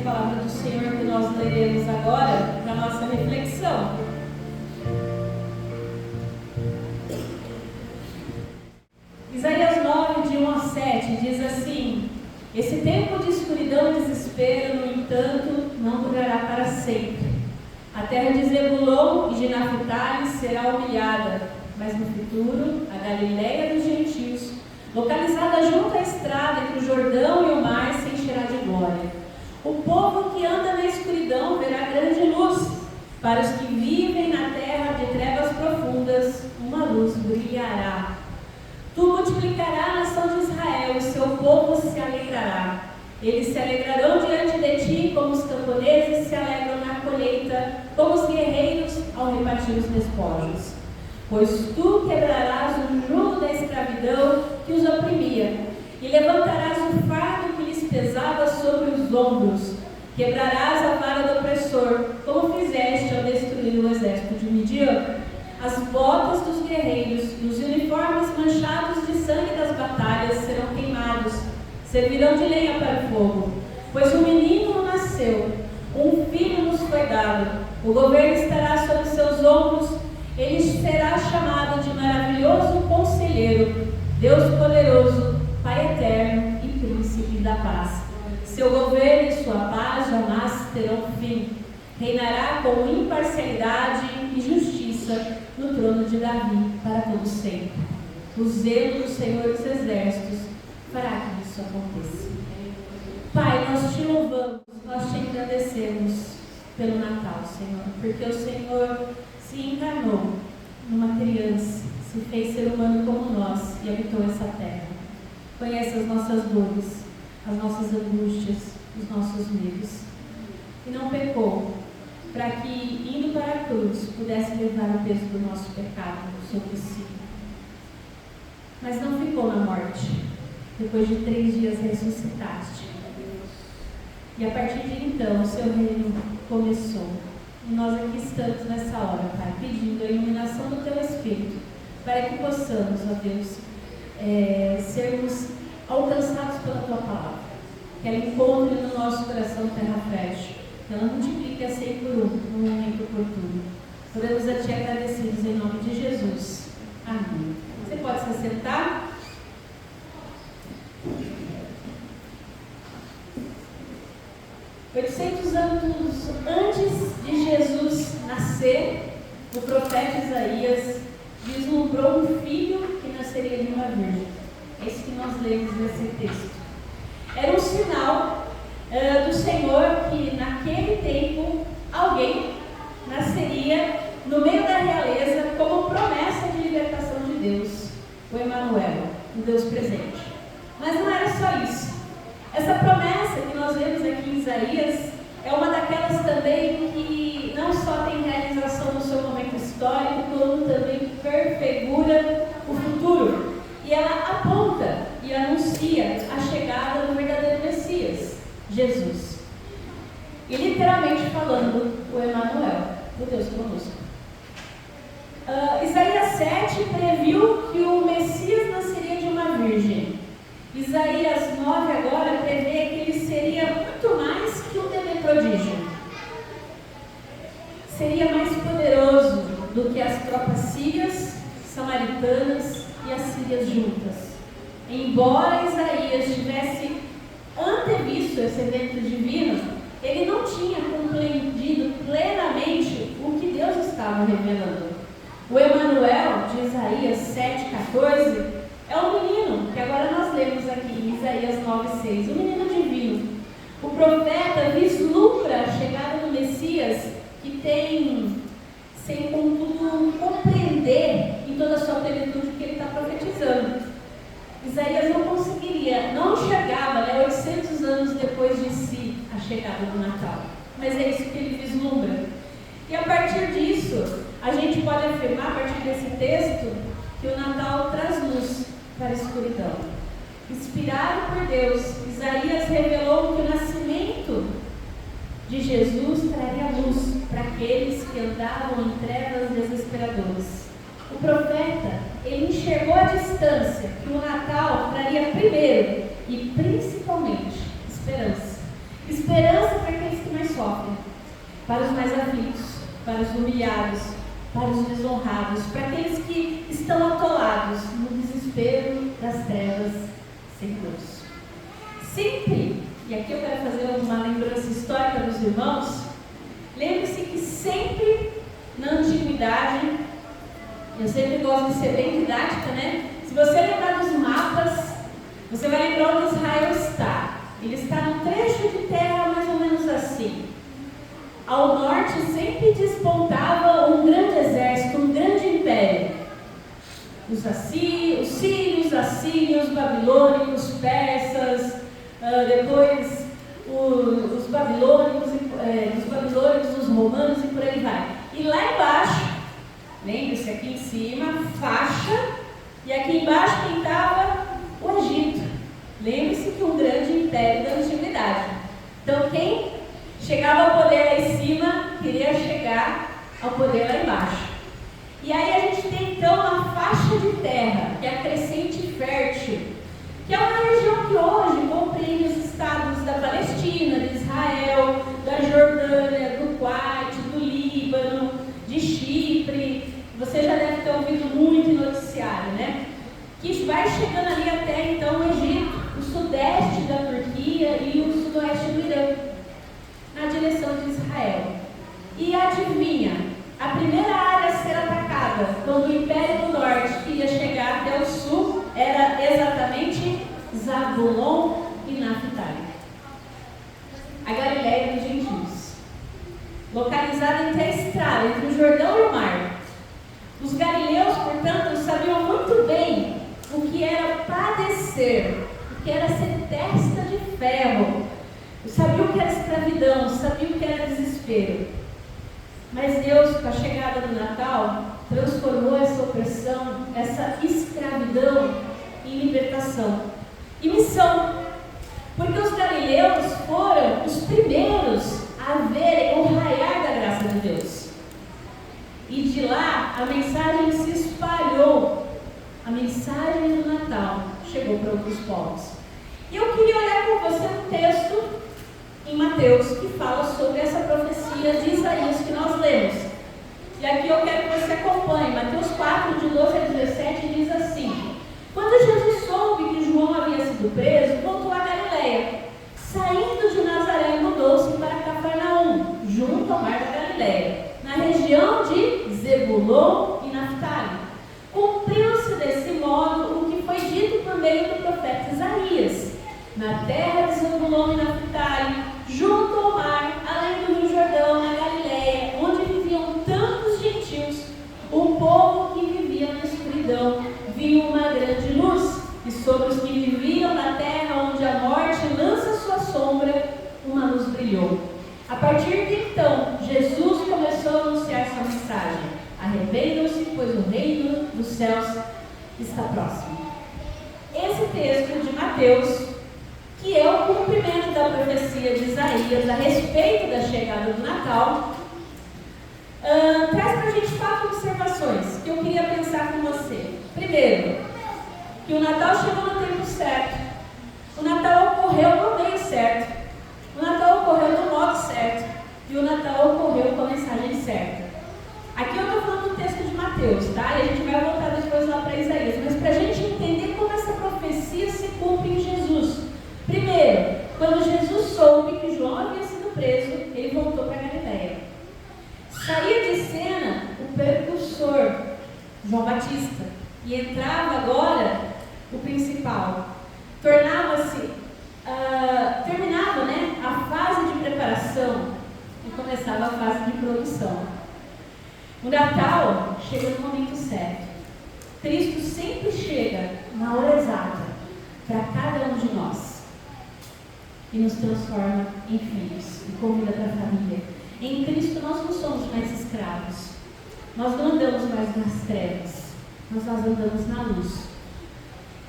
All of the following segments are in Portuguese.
palavra do Senhor que nós leremos agora para a nossa reflexão. Isaías 9, de 1 a 7, diz assim: Esse tempo de escuridão e desespero, no entanto, não durará para sempre. A terra de Zebulon e de Naphtali será humilhada, mas no futuro, a Galileia dos gentios, localizada junto à estrada entre o Jordão e o mar, se encherá de glória. O povo que anda na escuridão verá grande luz. Para os que vivem na terra de trevas profundas, uma luz brilhará. Tu multiplicarás a nação de Israel, e seu povo se alegrará. Eles se alegrarão diante de ti, como os camponeses se alegram na colheita, como os guerreiros ao repartir os despojos. Pois tu quebrarás o jugo da escravidão que os oprimia, e levantarás o fardo que lhes pesava sobre os ombros. Quebrarás a vara do opressor, como fizeste ao destruir o exército de Midian. As botas dos guerreiros e os uniformes manchados de sangue das batalhas serão queimados, servirão de lenha para o fogo. Pois um menino nasceu, um filho nos foi dado, o governo estará sobre seus ombros, ele será chamado de maravilhoso conselheiro, Deus poderoso, Pai eterno e príncipe da paz. Seu governo e sua paz jamais terão fim. Reinará com imparcialidade e justiça no trono de Davi para todo sempre. O zelo do Senhor dos Exércitos fará que isso aconteça. Pai, nós te louvamos, nós te agradecemos pelo Natal, Senhor, porque o Senhor se encarnou numa criança, se fez ser humano como nós e habitou essa terra. Conhece as nossas dores, as nossas angústias, os nossos medos. E não pecou, para que, indo para a cruz, pudesse levar o peso do nosso pecado sobre si. Mas não ficou na morte. Depois de 3 dias ressuscitaste. E a partir de então, o seu reino começou. E nós aqui estamos nessa hora, Pai, pedindo a iluminação do Teu Espírito, para que possamos, ó Deus, sermos alcançados pela Tua palavra. Que ela encontre no nosso coração terra fértil. Que ela multiplique a 100 por 1 no momento oportuno. Podemos a Ti agradecidos em nome de Jesus. Amém. Você pode se assentar? $800 anos antes de Jesus nascer, o profeta Isaías vislumbrou um filho que nasceria de uma virgem. É isso que nós lemos nesse texto. Era um sinal do Senhor que naquele tempo alguém nasceria no meio da realeza como promessa de libertação de Deus, o Emanuel, o Deus presente. Mas não era só isso. Essa promessa que nós vemos aqui em Isaías é uma daquelas também que não só tem realização no seu momento histórico, como também perfigura o futuro. E ela aponta e anuncia a chegada do verdadeiro Messias, Jesus. E literalmente falando, o Emanuel, o Deus conosco. Isaías 7 previu que o Messias nasceria de uma virgem. Isaías 9 agora prevê que ele seria muito mais que um bebê prodígio. Seria mais poderoso do que as tropas sírias, samaritanas e assírias juntas. Embora Isaías tivesse antevisto esse evento divino, ele não tinha compreendido plenamente o que Deus estava revelando. O Emanuel, de Isaías 7,14, é um menino, que agora nós lemos aqui em Isaías 9,6, um menino divino. O profeta vislumbra a chegada do Messias que tem, sem contudo compreender em toda a sua plenitude o que ele está profetizando. Isaías não conseguiria, não enxergava, 800 anos depois de si, a chegada do Natal. Mas é isso que ele vislumbra. E a partir disso, a gente pode afirmar, a partir desse texto, que o Natal traz luz para a escuridão. Inspirado por Deus, Isaías revelou que o nascimento de Jesus traria luz para aqueles que andavam em trevas desesperadoras. O profeta, ele enxergou à distância que o Natal traria primeiro e principalmente esperança. Esperança para que sofrem, para os mais aflitos, para os humilhados, para os desonrados, para aqueles que estão atolados no desespero das trevas sem Deus. Sempre, e aqui eu quero fazer uma lembrança histórica dos irmãos, lembre-se que sempre na antiguidade, eu sempre gosto de ser bem didática, né? Se você lembrar dos mapas, você vai lembrar onde Israel está. Ele está num trecho de terra mais ou menos assim. Ao norte sempre despontava um grande exército, um grande império. Os sírios, assírios, babilônicos, persas, depois os babilônicos, os romanos e por aí vai. E lá embaixo, lembre-se, aqui em cima, faixa, e aqui embaixo quem estava? O Egito. Lembre-se que um grande império da antiguidade. Então quem chegava ao poder lá em cima queria chegar ao poder lá embaixo. E aí a gente tem então uma faixa de terra, que é a crescente fértil, que é uma região que hoje compreende os estados da Palestina, de Israel, da Jordânia, do Kuwait, do Líbano, de Chipre. Você já deve ter ouvido muito em noticiário, né? Que vai chegando ali até então o Egito, o sudeste da Turquia e o sudoeste do Irã, na direção de Israel. E adivinha, a primeira área a ser atacada quando o Império do Norte queria chegar até o sul era exatamente Zabulon e Naftali, a Galileia dos gentios, localizada entre a estrada, entre o Jordão e o mar. Os galileus, portanto, sabiam muito bem o que era padecer, o que era ser testa de ferro, sabiam o que era escravidão, sabiam o que era desespero. Mas Deus, com a chegada do Natal, transformou essa opressão, essa escravidão em libertação e missão. Porque os galileus foram os primeiros a verem o raiar da graça de Deus. E de lá a mensagem se espalhou. A mensagem do Natal chegou para outros povos. E eu queria olhar com você um texto em Mateus que fala sobre essa profecia de Isaías que nós lemos. E aqui eu quero que você acompanhe. Mateus 4, de 12 a 17, diz assim: Quando Jesus soube que João havia sido preso, voltou a Galileia. Saindo de Nazaré, mudou-se para Cafarnaum, junto ao mar da Galileia, na região de Zebulon e Naftali. Cumpriu-se desse modo o que foi dito por meio do profeta Isaías: na terra de Zebulon e Naftali, junto ao mar, além do Rio Jordão, na Galileia, onde viviam tantos gentios, o povo que vivia na escuridão viu uma grande luz, e sobre os que viviam na terra onde a morte lança sua sombra, uma luz brilhou. A partir de então, Jesus começou a anunciar sua mensagem: arrependam-se, pois o reino dos céus está próximo. Esse texto de Mateus, que é o cumprimento da profecia de Isaías a respeito da chegada do Natal, traz para a gente 4 observações que eu queria pensar com você. Primeiro, que o Natal chegou no tempo certo, o Natal ocorreu no meio certo, o Natal ocorreu no modo certo e o Natal ocorreu com a mensagem certa. Aqui eu estou falando do texto de Mateus, tá? E a gente vai voltar depois lá para Isaías, mas para a gente entender como essa profecia se cumpre em Jesus. Primeiro, quando Jesus soube que João havia sido preso, ele voltou para Galileia. Saía de cena o precursor, João Batista, e entrava agora o principal. Terminava, né, a fase de preparação e começava a fase de produção. O Natal chega no momento certo. Cristo sempre chega na hora exata para cada um de nós e nos transforma em filhos e convida para a família. Em Cristo nós não somos mais escravos, nós não andamos mais nas trevas, nós andamos na luz.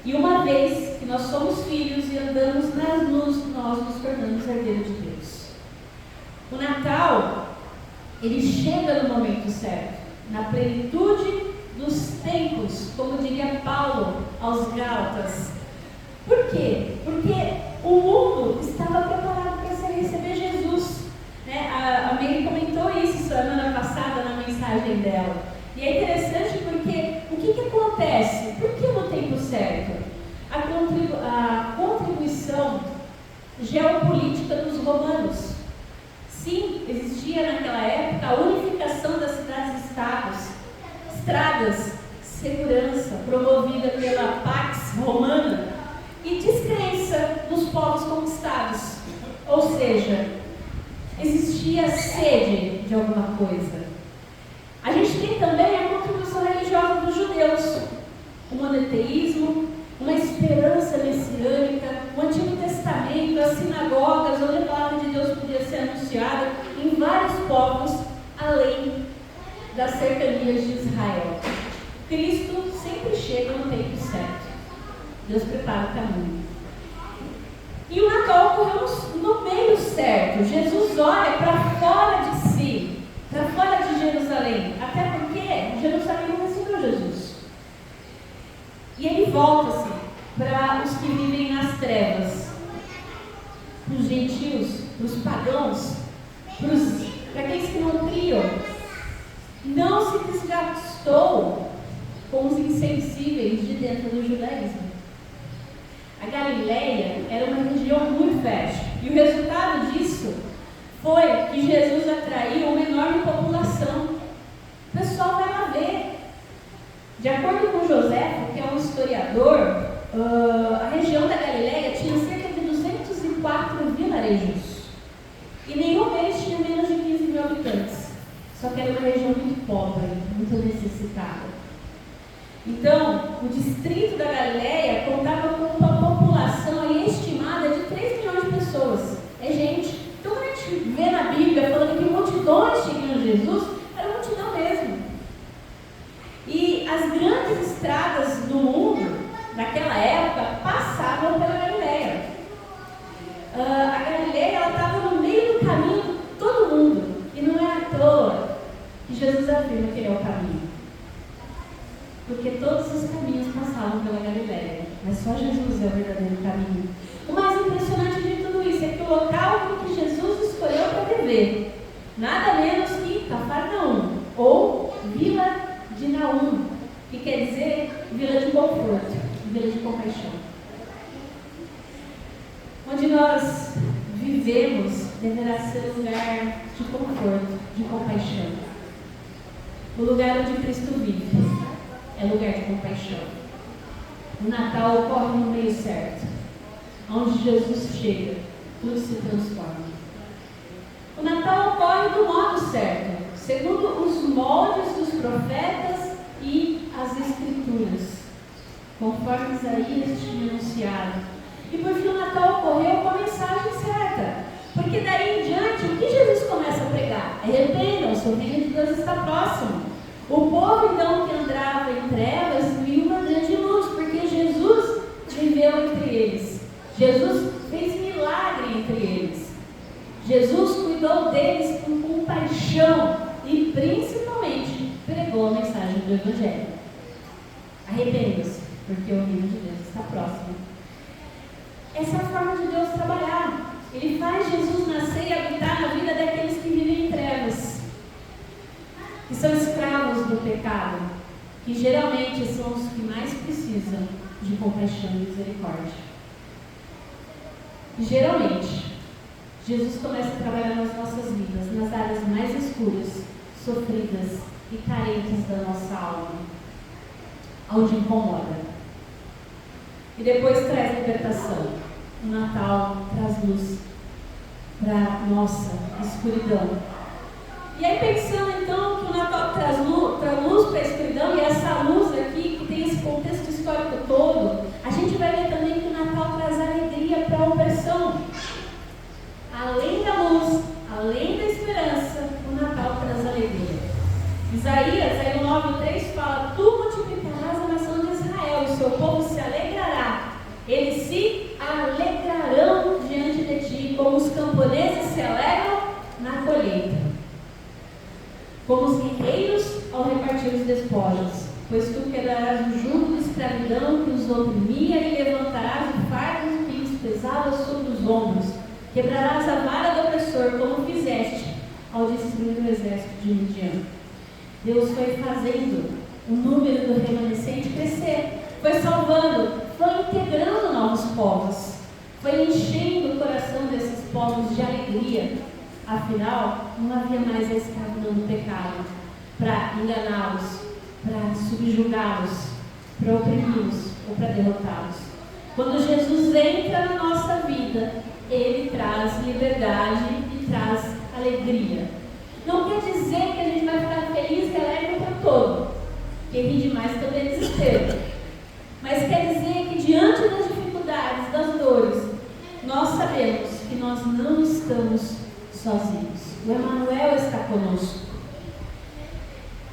E uma vez que nós somos filhos e andamos na luz, nós nos tornamos herdeiros de Deus. O Natal, ele chega no momento certo, na plenitude dos tempos, como diria Paulo aos Gálatas. Por quê? Porque o mundo estava preparado para receber Jesus, né? geopolítica dos romanos. Sim, existia naquela época a unificação das cidades-estados, estradas, segurança promovida pela Pax Romana e descrença dos povos conquistados. Ou seja, existia sede de alguma coisa. A gente tem também a contribuição religiosa dos judeus, o monoteísmo, uma esperança messiânica, o Antigo Testamento, as sinagogas, onde a palavra de Deus podia ser anunciada em vários povos, além das cercanias de Israel. Cristo sempre chega no tempo certo. Deus prepara o caminho. E o Natal ocorreu no meio certo. Jesus olha para fora de si, para fora de Jerusalém, até porque Jerusalém não recebeu Jesus. E ele volta-se para os que vivem nas trevas, para os gentios, para os pagãos, para aqueles que não criam. Não se desgastou com os insensíveis de dentro do judaísmo. A Galileia era uma região muito fértil, e o resultado disso foi que Jesus atraiu uma enorme população. O pessoal vai lá ver. De acordo com José, que é um historiador, a região da Galileia tinha cerca de 204 vilarejos, e nenhum deles tinha menos de 15 mil habitantes. Só que era uma região muito pobre, muito necessitada. Então, o distrito da Galileia contava com uma população aí estimada de 3 milhões de pessoas. É gente. Então, quando a gente vê na Bíblia falando que multidões seguiam Jesus, era multidão mesmo. E as grandes estradas do mundo, naquela época, passavam pela Galileia. A Galileia estava no meio do caminho de todo mundo. E não é à toa que Jesus afirma que ele é o caminho. Porque todos os caminhos passavam pela Galileia, mas só Jesus é o verdadeiro caminho. O mais impressionante de tudo isso é que o local que Jesus escolheu para viver, nada menos que Cafarnaum, ou Vila de Naum, que quer dizer Vila de Conforto, Vila de Compaixão. Onde nós vivemos deverá ser lugar de conforto, de compaixão. O lugar onde Cristo vive é lugar de compaixão. O Natal ocorre no meio certo. Onde Jesus chega, tudo se transforma. O Natal ocorre do modo certo, segundo os moldes dos profetas e as Escrituras, conforme Isaías tinha anunciado. E por fim o Natal ocorreu com a mensagem certa, porque daí em diante, o que Jesus começa a pregar? Arrependam-se, o reino de Deus está próximo. O povo então que andava em trevas viu uma grande luz, porque Jesus viveu entre eles. Jesus fez milagre entre eles. Jesus cuidou deles com compaixão e principalmente pregou a mensagem do Evangelho. Arrependam-se, porque o reino de Deus está próximo. Essa é a forma de Deus trabalhar. Ele faz Jesus nascer e habitar na vida daqueles que vivem em trevas, que são escravos do pecado, que geralmente são os que mais precisam de compaixão e misericórdia. E geralmente, Jesus começa a trabalhar nas nossas vidas, nas áreas mais escuras, sofridas e carentes da nossa alma, onde incomoda. E depois traz libertação. O Natal traz luz para a nossa escuridão. E aí, pensando então que o Natal traz luz para a escuridão, e essa luz aqui, que tem esse contexto histórico todo, a gente vai ver também que o Natal traz alegria para a opressão. Além da luz, além da esperança, o Natal traz alegria. Isaías, aí no 9:3 fala: Tu multiplicarás a nação de Israel, e seu povo se alegrará. Eles se alegrarão diante de ti, como os camponeses se alegram na colheita, como os guerreiros ao repartir os despojos. Pois tu quebrarás o jugo de escravidão que os oprimia e levantarás o fardo que lhes pesava sobre os ombros. Quebrarás a vara do opressor, como fizeste ao destruir o exército de Midian. Deus foi fazendo o número do remanescente crescer, foi salvando, foi integrando novos povos. foi enchendo o coração desses povos de alegria. Afinal, não havia mais a escravidão do pecado para enganá-los, para subjugá-los, para oprimi-los ou para derrotá-los. Quando Jesus entra na nossa vida, Ele traz liberdade e traz alegria. Não quer dizer que a gente vai ficar feliz e alegre o tempo todo, porque rir demais também é desespero. Mas quer dizer que diante das dificuldades, das dores, nós sabemos que nós não estamos sozinhos. O Emmanuel está conosco.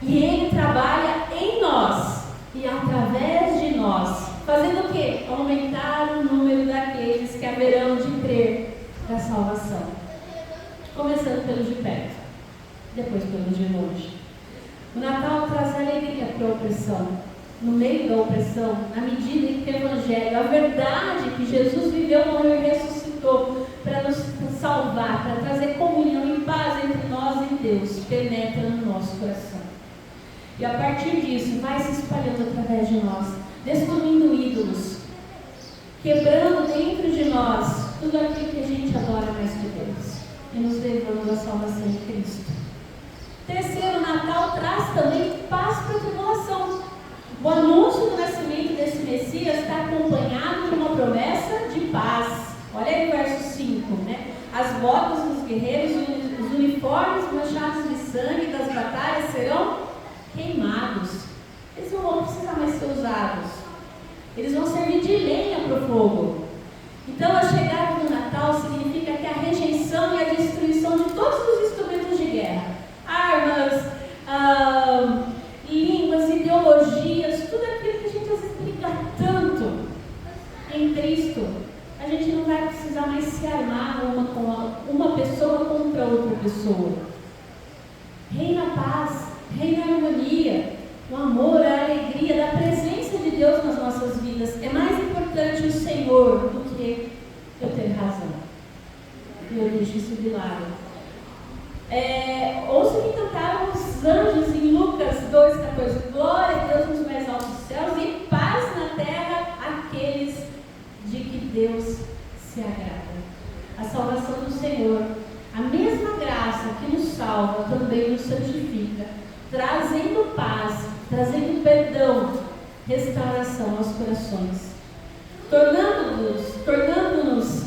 E Ele trabalha em nós e através de nós, fazendo o quê? Aumentar o número daqueles que haverão de crer da salvação. Começando pelos de perto, depois pelos de longe. O Natal traz alegria para a opressão. No meio da opressão, na medida em que o Evangelho, a verdade que Jesus viveu, morreu e ressuscitou para nos salvar, para trazer comunhão e paz entre nós e Deus, penetra no nosso coração. E a partir disso, vai se espalhando através de nós, destruindo ídolos, quebrando dentro de nós tudo aquilo que a gente adora mais que Deus, e nos levando à salvação de Cristo. Terceiro, o Natal traz também paz para a tribulação. O anúncio do nascimento desse Messias está acompanhado de uma promessa de paz. Olha aí o verso 5, né? As botas dos guerreiros e os uniformes manchados de sangue das batalhas serão queimados. Eles não vão precisar mais ser usados. Eles vão servir de lenha para o fogo. Então, a chegada do Natal significa que a rejeição e a destruição de todos os instrumentos de guerra, armas, línguas, ideologias, tudo aquilo que a gente às vezes briga tanto em Cristo, a gente não vai precisar mais se armar uma pessoa contra outra pessoa. Reina a paz, reina a harmonia, o amor, a alegria da presença de Deus nas nossas vidas. É mais importante o Senhor do que eu ter razão. E eu deixo isso de lado. Ouça o que cantaram os anjos em Lucas 2,14. Glória a Deus nos mais altos céus e paz na terra àqueles de que Deus se agrada. A salvação do Senhor, a mesma graça que nos salva, também nos santifica, trazendo paz, trazendo perdão, restauração aos corações, tornando-nos,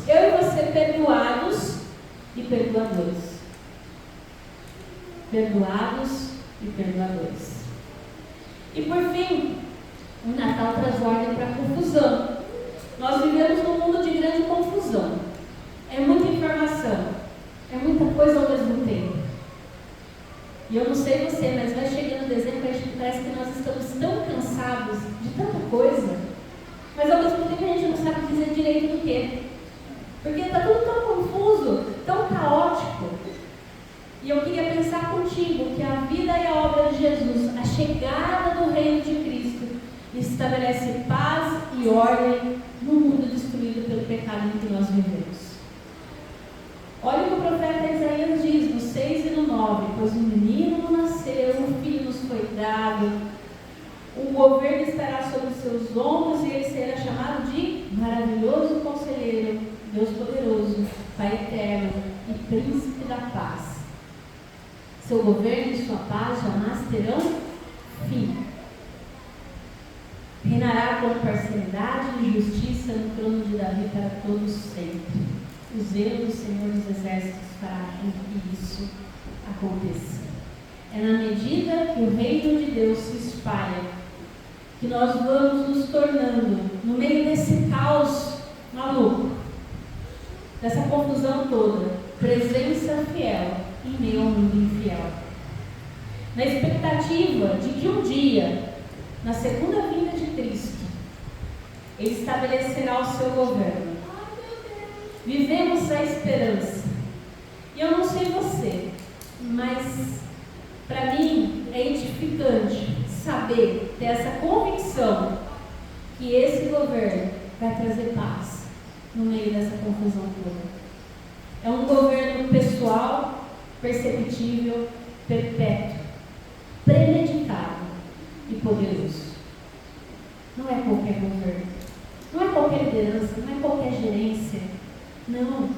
eu e você, perdoados e perdoadores. Perdoados e perdoadores. E por fim, o Natal traz ordem para a confusão. Nós vivemos num mundo de grande confusão. É muita informação, é muita coisa ao mesmo tempo. E eu não sei você, mas vai chegando dezembro e a gente parece que nós estamos tão cansados de tanta coisa, mas ao mesmo tempo a gente não sabe dizer direito do quê. Porque está tudo tão confuso, tão caótico. E eu queria pensar contigo que a vida e a obra de Jesus, a chegada do reino de Cristo, estabelece paz e ordem no mundo destruído pelo pecado em que nós vivemos. Olha o que o profeta Isaías diz, no 6 e no 9. Pois um menino nasceu, um filho nos foi dado, o governo estará sobre os seus ombros e ele será chamado de maravilhoso conselheiro, Deus poderoso, Pai eterno e príncipe da paz. Seu governo e sua paz jamais terão fim. Reinará com parcialidade e justiça no trono de Davi para todos sempre. O zelo do Senhor dos Exércitos fará com que isso aconteça. É na medida que o reino de Deus se espalha, que nós vamos nos tornando, no meio desse caos maluco, dessa confusão toda, presença fiel em meio ao mundo infiel. Na expectativa de que um dia, na segunda vinda de Cristo, Ele estabelecerá o seu governo. Vivemos a esperança. E eu não sei você, mas para mim é edificante saber, ter essa convicção que esse governo vai trazer paz no meio dessa confusão toda. É um governo pessoal, perceptível, perpétuo, premeditado e poderoso. Não é qualquer governo, não é qualquer qualquer liderança, não é qualquer gerência. Não.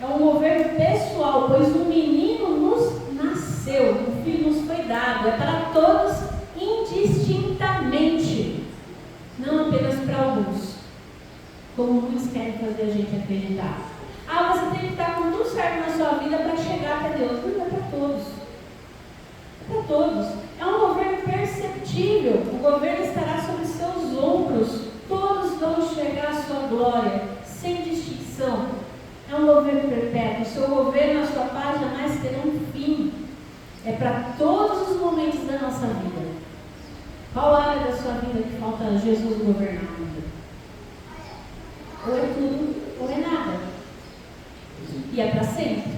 É um governo pessoal, pois um menino nos nasceu, um filho nos foi dado. É para todos indistintamente, não apenas para alguns, como muitos querem fazer a gente acreditar. Ah, você tem que estar com tudo certo na sua vida para chegar até Deus. Não, é para todos. É para todos. É um governo perceptível. O governo estará sobre seus ombros. Todos vão chegar à sua glória, sem distinção. É um governo perpétuo. O seu governo, a sua paz jamais terá um fim. É para todos os momentos da nossa vida. Qual área da sua vida que falta Jesus governar ainda? Ou é tudo, ou é nada. E é para sempre.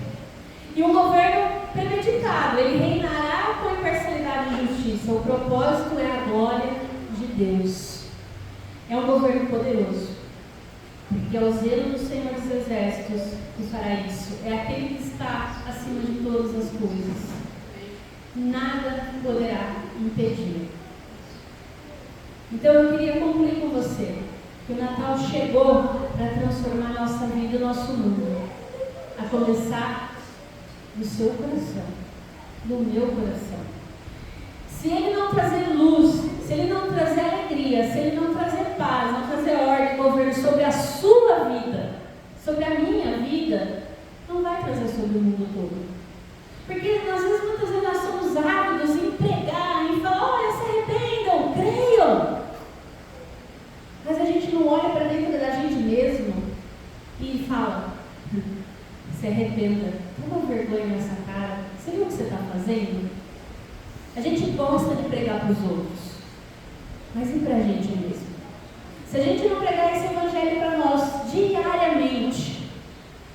E um governo premeditado, ele reinará com imparcialidade e justiça. O propósito é a glória de Deus. É um governo poderoso, porque é o zelo do Senhor dos Exércitos que fará isso. É aquele que está acima de todas as coisas. Nada poderá impedir. Então eu queria concluir com você que o Natal chegou para transformar a nossa vida e o nosso mundo. A começar do seu coração, do meu coração. Se ele não trazer luz, se ele não trazer alegria, se ele não trazer paz, não trazer ordem, governo sobre a sua vida, sobre a minha vida, não vai trazer sobre o mundo todo. Porque às vezes, muitas vezes nós somos ávidos em pregar, em falar, olha, se arrependam, creiam. Mas a gente não olha para dentro da gente mesmo e fala, se arrependa, toma vergonha nessa cara, você viu o que você está fazendo? A gente gosta de pregar para os outros, mas e para a gente mesmo? Se a gente não pregar esse evangelho para nós diariamente,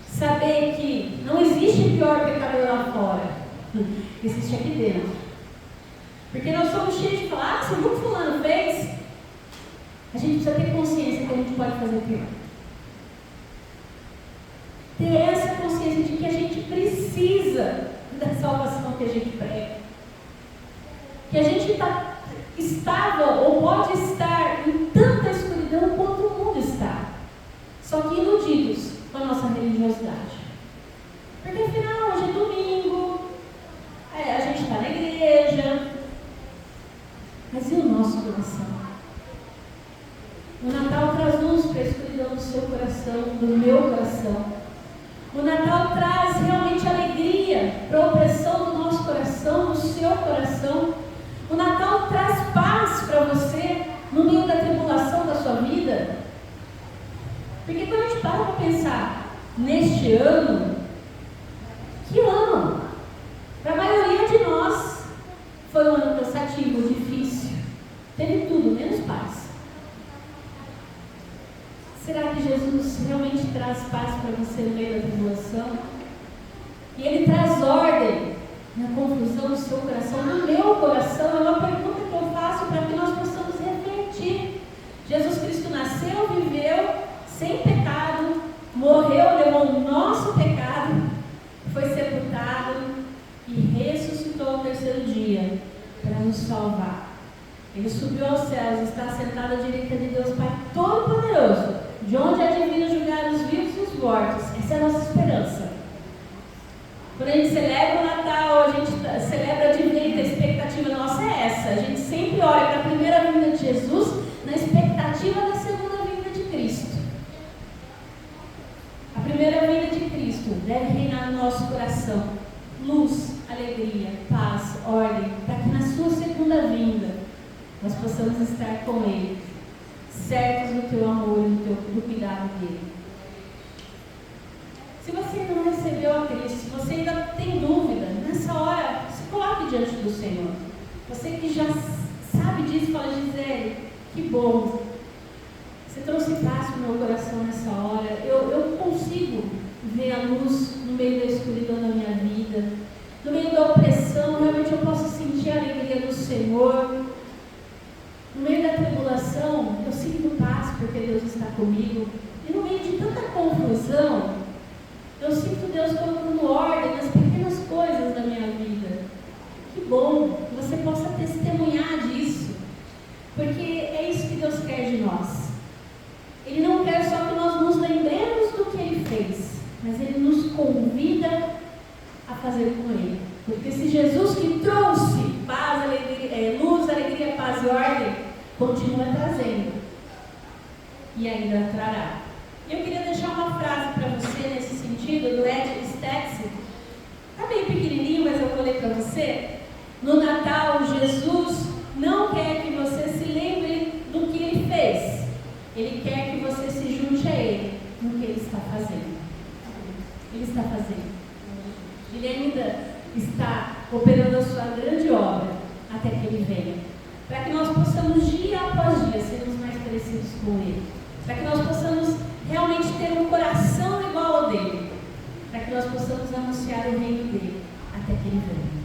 saber que não existe pior pecador lá fora, existe aqui dentro. Porque nós somos cheios de falar, você viu o que fulano fez? A gente precisa ter consciência que a gente pode fazer pior. Ter essa consciência de que a gente precisa da salvação que a gente prega. Que a gente estava ou pode estar em tanta escuridão quanto o mundo está. Só que iludidos com a nossa religiosidade. Porque afinal, hoje é domingo, a gente está na igreja. Mas e o nosso coração? O Natal traz luz para a escuridão do seu coração, do meu coração. O Natal traz realmente alegria para a opressão do nosso coração, do seu coração. O Natal traz paz para você no meio da tribulação da sua vida. Porque quando a gente para para pensar neste ano, que ano? Para a maioria de nós foi um ano cansativo, difícil. Teve tudo, menos paz. Será que Jesus realmente traz paz para você no meio da tribulação? E Ele traz ordem na confusão do seu coração, no meu coração? É uma pergunta que eu faço para que nós possamos refletir. Jesus Cristo nasceu, viveu sem pecado, morreu, levou o nosso pecado, foi sepultado e ressuscitou ao terceiro dia para nos salvar. Ele subiu aos céus, está sentado à direita de Deus Pai Todo-Poderoso, de onde há de vir julgar os vivos e os mortos. Essa é a nossa esperança. Quando a gente celebra o Natal, a gente celebra a Advento, a expectativa nossa é essa. A gente sempre olha para a primeira vinda de Jesus na expectativa da segunda vinda de Cristo. A primeira vinda de Cristo deve reinar no nosso coração. Luz, alegria, paz, ordem, para que na sua segunda vinda nós possamos estar com Ele, certos do teu amor e do cuidado dEle. Se você ainda não recebeu a Cristo, se você ainda tem dúvida, nessa hora, se coloque diante do Senhor. Você que já sabe disso, fala, Gisele, que bom. Você trouxe paz para o meu coração nessa hora. Eu consigo ver a luz no meio da escuridão da minha vida. No meio da opressão, realmente eu posso sentir a alegria do Senhor. No meio da tribulação, eu sinto paz porque Deus está comigo. E no meio de tanta confusão, eu sinto Deus colocando ordem nas pequenas coisas da minha vida. Que bom que você possa testemunhar disso. Porque é isso que Deus quer de nós. Ele não quer só fazer com ele. Porque se Jesus que trouxe paz, alegria, luz, alegria, paz e ordem, continua trazendo. E ainda trará. Eu queria deixar uma frase para você nesse sentido, do Ed Stetzer. Está bem pequenininho, mas eu vou ler para você. No Natal, Jesus não quer que você se lembre do que ele fez. Ele quer que você se junte a ele no que ele está fazendo. Ele está fazendo. Ele ainda está operando a sua grande obra até que ele venha. Para que nós possamos, dia após dia, sermos mais parecidos com ele. Para que nós possamos realmente ter um coração igual ao dele. Para que nós possamos anunciar o reino dele até que ele venha.